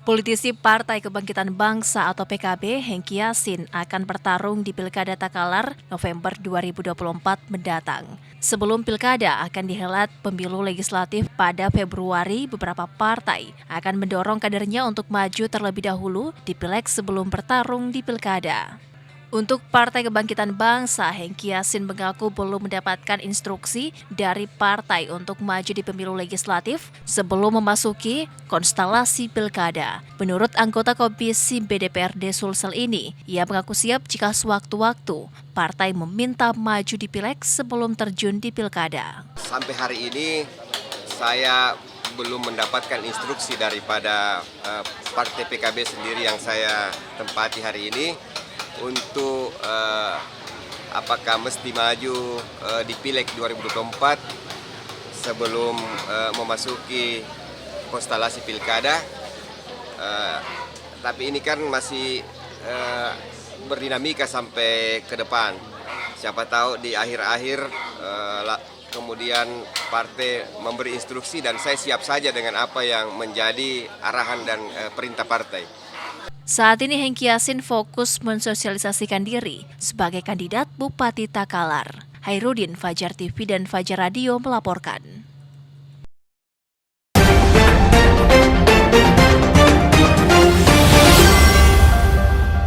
Politisi Partai Kebangkitan Bangsa atau PKB, Hengki Yassin akan bertarung di Pilkada Takalar November 2024 mendatang. Sebelum Pilkada akan dihelat pemilu legislatif pada Februari, beberapa partai akan mendorong kadernya untuk maju terlebih dahulu di Pileg sebelum bertarung di Pilkada. Untuk Partai Kebangkitan Bangsa, Hengki Yassin mengaku belum mendapatkan instruksi dari partai untuk maju di pemilu legislatif sebelum memasuki konstelasi pilkada. Menurut anggota Komisi BDPRD Sulsel ini, ia mengaku siap jika sewaktu-waktu partai meminta maju di Pileg sebelum terjun di pilkada. Sampai hari ini saya belum mendapatkan instruksi daripada Partai PKB sendiri yang saya tempati hari ini untuk apakah mesti maju di Pileg 2024 sebelum memasuki konstelasi pilkada. Tapi ini kan masih berdinamika sampai ke depan. Siapa tahu di akhir-akhir kemudian partai memberi instruksi dan saya siap saja dengan apa yang menjadi arahan dan perintah partai. Saat ini Hengki Yassin fokus mensosialisasikan diri sebagai kandidat Bupati Takalar. Hairudin, Fajar TV dan Fajar Radio melaporkan.